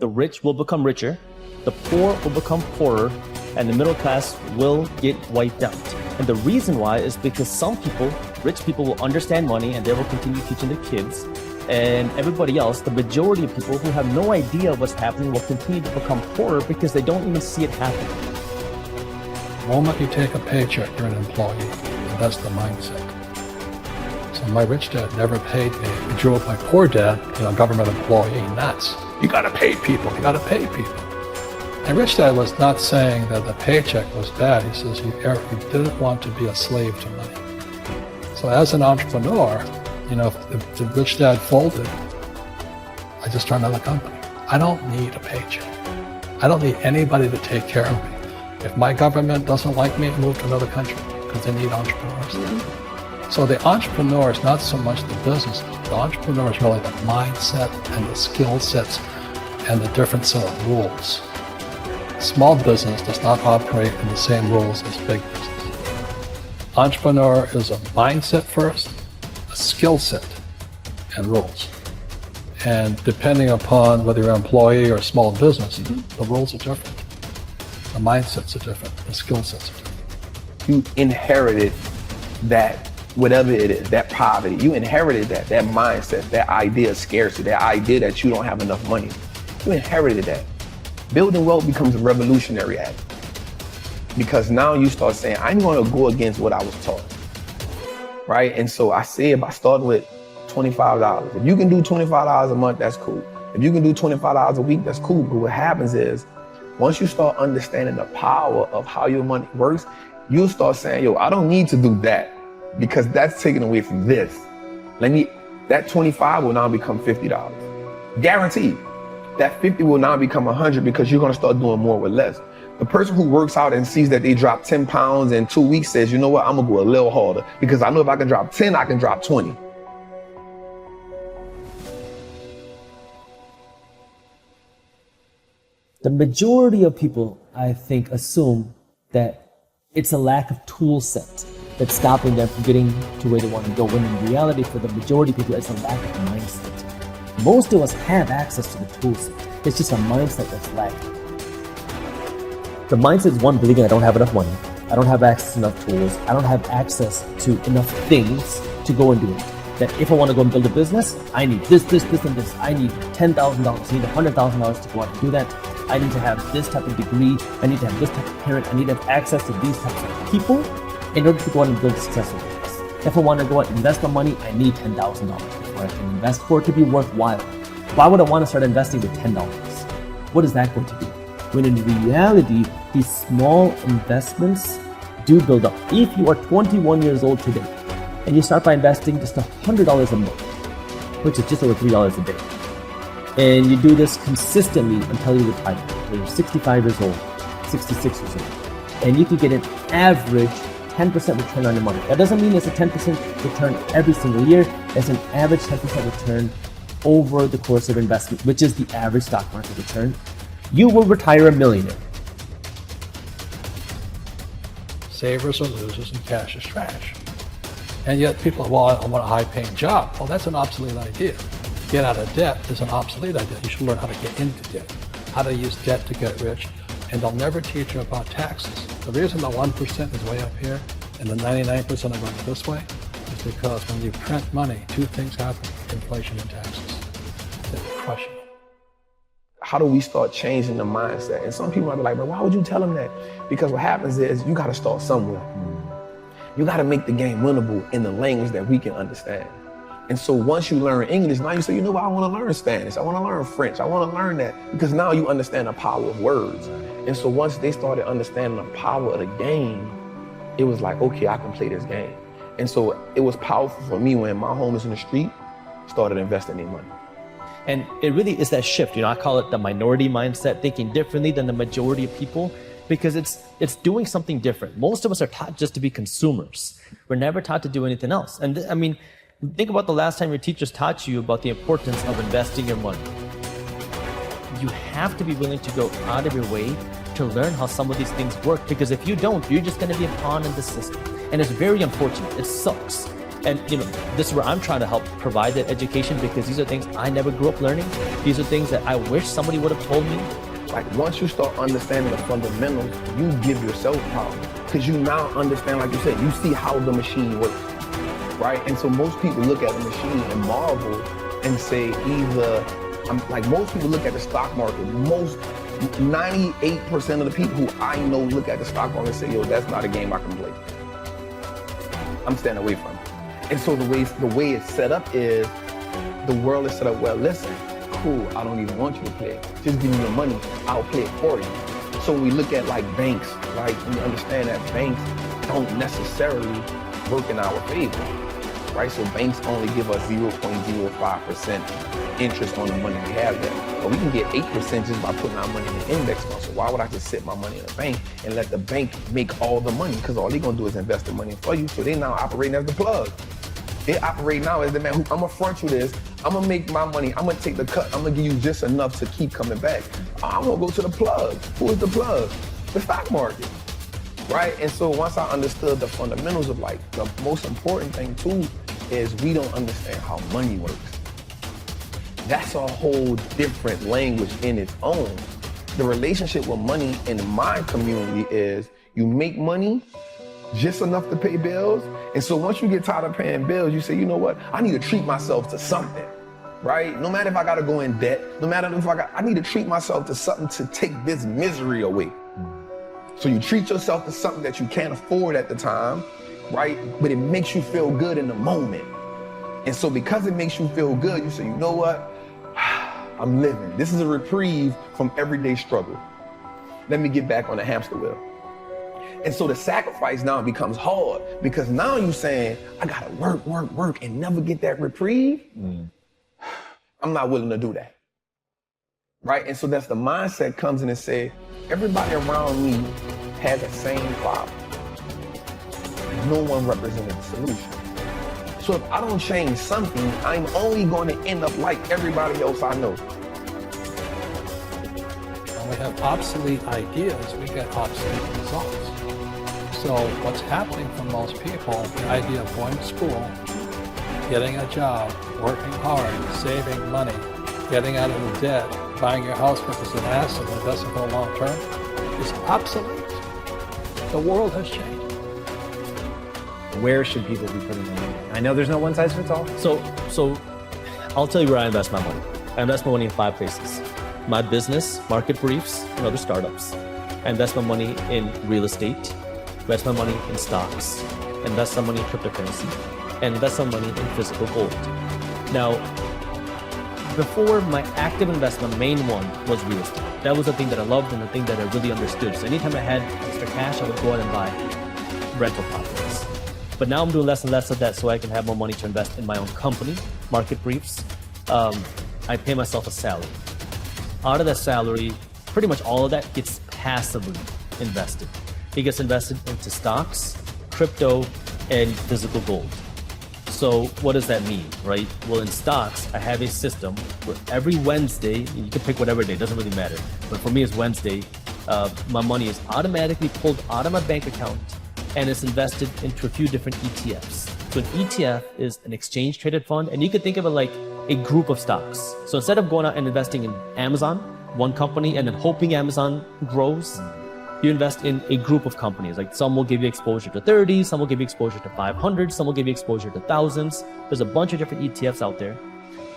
the rich will become richer, the poor will become poorer, and the middle class will get wiped out. And the reason why is because some people, rich people, will understand money and they will continue teaching their kids. And everybody else, the majority of people who have no idea what's happening, will continue to become poorer because they don't even see it happening. The moment you take a paycheck, you're an employee, and that's the mindset. So my rich dad never paid me. He drew up my poor dad, government employee, nuts. You gotta pay people, you gotta pay people. And rich dad was not saying that the paycheck was bad. He says he didn't want to be a slave to money. So as an entrepreneur, if the rich dad folded, I just started another company. I don't need a paycheck. I don't need anybody to take care of me. If my government doesn't like me, move to another country because they need entrepreneurs. Mm-hmm. So the entrepreneur is not so much the business. The entrepreneur is really the mindset and the skill sets and the different set of rules. Small business does not operate in the same rules as big business. Entrepreneur is a mindset first, a skill set, and rules. And depending upon whether you're an employee or a small business, the rules are different. The mindsets are different. The skill sets are different. You inherited that, whatever it is, that poverty. You inherited that mindset, that idea of scarcity, that idea that you don't have enough money. You inherited that. Building wealth becomes a revolutionary act. Because now you start saying, I'm going to go against what I was taught. Right? And so I said, by starting with $25, if you can do $25 a month, that's cool. If you can do $25 a week, that's cool. But what happens is, once you start understanding the power of how your money works, you'll start saying, I don't need to do that because that's taken away from this. That 25 will now become $50. Guaranteed. That 50 will now become 100 because you're going to start doing more with less. The person who works out and sees that they drop 10 pounds in 2 weeks says, you know what, I'm going to go a little harder because I know if I can drop 10, I can drop 20. The majority of people, I think, assume that it's a lack of tool set that's stopping them from getting to where they want to go, when in reality, for the majority of people, it's a lack of mindset. Most of us have access to the tool set. It's just a mindset that's lacking. The mindset is one, believing I don't have enough money, I don't have access to enough tools, I don't have access to enough things to go and do it. That if I want to go and build a business, I need this, and this. I need $10,000, I need $100,000 to go out and do that. I need to have this type of degree, I need to have this type of parent, I need to have access to these types of people in order to go out and build a successful business. If I want to go out and invest my money, I need $10,000 before I can invest for it to be worthwhile. Why would I want to start investing with $10? What is that going to do? When in reality, these small investments do build up. If you are 21 years old today, and you start by investing just $100 a month, which is just over $3 a day, and you do this consistently until you retire, when you're 65 years old, 66 years old, and you can get an average 10% return on your money. That doesn't mean it's a 10% return every single year. It's an average 10% return over the course of investment, which is the average stock market return. You will retire a millionaire. Savers are losers and cash is trash. And yet people, I want a high-paying job. Well, that's an obsolete idea. Get out of debt is an obsolete idea. You should learn how to get into debt, how to use debt to get rich, and they'll never teach you about taxes. The reason the 1% is way up here and the 99% are going this way is because when you print money, two things happen: inflation and taxes. They crush you. How do we start changing the mindset? And some people might be like, but why would you tell them that? Because what happens is you got to start somewhere. You got to make the game winnable in the language that we can understand. And so once you learn English, now you say, you know what, I want to learn Spanish. I want to learn French. I want to learn that because now you understand the power of words. And so once they started understanding the power of the game, it was like, okay, I can play this game. And so it was powerful for me when my homies in the street started investing their money. And it really is that shift. I call it the minority mindset, thinking differently than the majority of people, because it's doing something different. Most of us are taught just to be consumers. We're never taught to do anything else. And think about the last time your teachers taught you about the importance of investing your money. You have to be willing to go out of your way to learn how some of these things work, because if you don't, you're just going to be a pawn in the system. And it's very unfortunate. It sucks And this is where I'm trying to help provide that education, because these are things I never grew up learning. These are things that I wish somebody would have told me. Like once you start understanding the fundamentals, you give yourself power. Because you now understand, like you said, you see how the machine works, right? And so most people look at the machine and marvel and say like most people look at the stock market, 98% of the people who I know look at the stock market and say, yo, that's not a game I can play. I'm staying away from it. And so the way it's set up is, the world is set up, well, listen, cool, I don't even want you to play it. Just give me your money, I'll play it for you. So when we look at like banks, right, we understand that banks don't necessarily work in our favor, right? So banks only give us 0.05% interest on the money we have there. But we can get 8% just by putting our money in the index fund. So why would I just sit my money in a bank and let the bank make all the money? Because all they're gonna do is invest the money for you. So they now operating as the plug. They operate now as the man who, I'm gonna front you this, I'm gonna make my money, I'm gonna take the cut, I'm gonna give you just enough to keep coming back. I'm gonna go to the plug. Who is the plug? The stock market, right? And so once I understood the fundamentals of like, the most important thing too is we don't understand how money works. That's a whole different language in its own. The relationship with money in my community is you make money just enough to pay bills. And so once you get tired of paying bills, you say, you know what? I need to treat myself to something, right? No matter if I gotta go in debt, no matter if I need to treat myself to something to take this misery away. So you treat yourself to something that you can't afford at the time, right? But it makes you feel good in the moment. And so because it makes you feel good, you say, you know what? I'm living. This is a reprieve from everyday struggle. Let me get back on the hamster wheel. And so the sacrifice now becomes hard, because now you're saying, I gotta work, and never get that reprieve. I'm not willing to do that, right? And so that's the mindset comes in and say, everybody around me had the same problem. No one represented the solution. So if I don't change something, I'm only going to end up like everybody else I know. When we have obsolete ideas, we get obsolete results. So what's happening for most people, the idea of going to school, getting a job, working hard, saving money, getting out of the debt, buying your house because it's an asset and it doesn't go long term, is obsolete. The world has changed. Where should people be putting their money? I know there's no one size fits all. So I'll tell you where I invest my money. I invest my money in 5 places. My business, market briefs, and other startups. I invest my money in real estate. Invest my money in stocks. Invest some money in cryptocurrency. And invest some money in physical gold. Now, before, my active investment, main one was real estate. That was the thing that I loved and the thing that I really understood. So anytime I had extra cash, I would go out and buy rental properties. But now I'm doing less and less of that so I can have more money to invest in my own company, market briefs. I pay myself a salary. Out of that salary, pretty much all of that gets passively invested. It gets invested into stocks, crypto, and physical gold. So what does that mean, right? Well, in stocks, I have a system where every Wednesday, you can pick whatever day, it doesn't really matter. But for me, it's Wednesday. My money is automatically pulled out of my bank account and it's invested into a few different ETFs. So an ETF is an exchange traded fund, and you could think of it like a group of stocks. So instead of going out and investing in Amazon, one company, and then hoping Amazon grows, you invest in a group of companies. Like some will give you exposure to 30, some will give you exposure to 500, some will give you exposure to thousands. There's a bunch of different ETFs out there.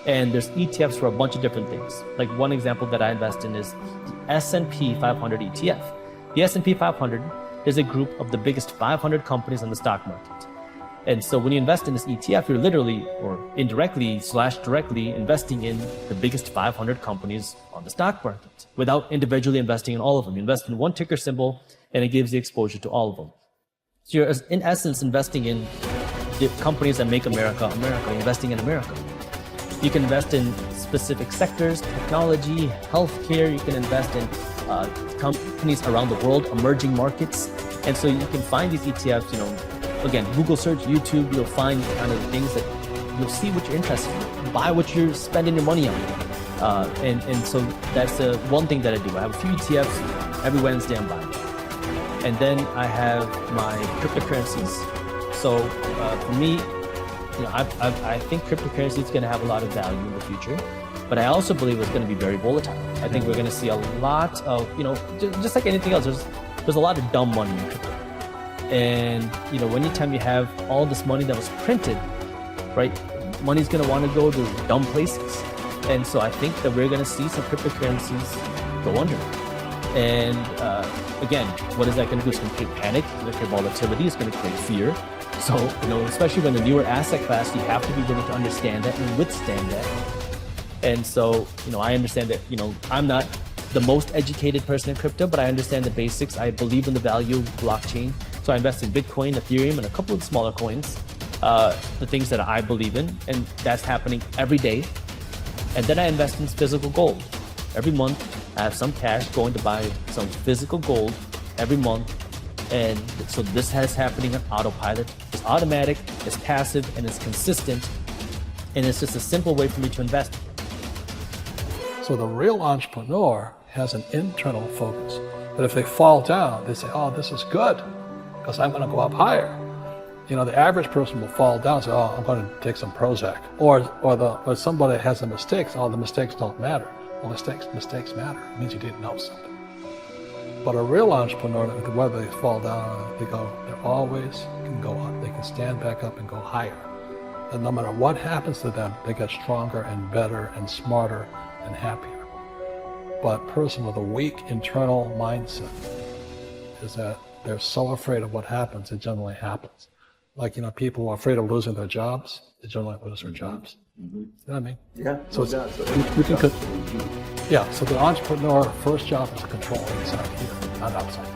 And there's ETFs for a bunch of different things. Like one example that I invest in is the S&P 500 ETF. The S&P 500 is a group of the biggest 500 companies on the stock market. And so when you invest in this ETF, you're literally or indirectly / directly investing in the biggest 500 companies on the stock market without individually investing in all of them. You invest in one ticker symbol and it gives you exposure to all of them. So you're in essence investing in the companies that make America, America, you're investing in America. You can invest in specific sectors, technology, healthcare. You can invest in companies around the world, emerging markets. And so you can find these ETFs, again, Google search, YouTube, you'll find kind of things that you'll see what you're interested in. Buy what you're spending your money on. And so that's the one thing that I do. I have a few ETFs. Every Wednesday I'm buying. And then I have my cryptocurrencies. So for me, I think cryptocurrency is going to have a lot of value in the future, but I also believe it's going to be very volatile. I think we're going to see a lot of, just like anything else, there's a lot of dumb money in crypto. And, anytime you have all this money that was printed, right, money's going to want to go to dumb places. And so I think that we're going to see some cryptocurrencies go under. And again, what is that going to do? It's going to create panic, it's going to create volatility, it's going to create fear. So, especially when the newer asset class, you have to be willing to understand that and withstand that. And so, I understand that, I'm not the most educated person in crypto, but I understand the basics. I believe in the value of blockchain. So I invest in Bitcoin, Ethereum, and a couple of smaller coins, the things that I believe in, and that's happening every day. And then I invest in physical gold. Every month, I have some cash going to buy some physical gold every month. And so this has happening on autopilot. It's automatic, it's passive, and it's consistent. And it's just a simple way for me to invest. So the real entrepreneur has an internal focus. But if they fall down, they say, oh, this is good, because I'm going to go up higher. The average person will fall down and say, oh, I'm going to take some Prozac. Or somebody has a mistake, oh, the mistakes don't matter. Well, mistakes matter. It means you didn't know something. But a real entrepreneur, whether they fall down, they always can go up. They can stand back up and go higher. And no matter what happens to them, they get stronger and better and smarter and happier. But a person with a weak internal mindset is that they're so afraid of what happens, it generally happens. Like, people who are afraid of losing their jobs, they generally lose their jobs. You know what I mean? Yeah. So so the entrepreneur first job is to control inside here, not outside.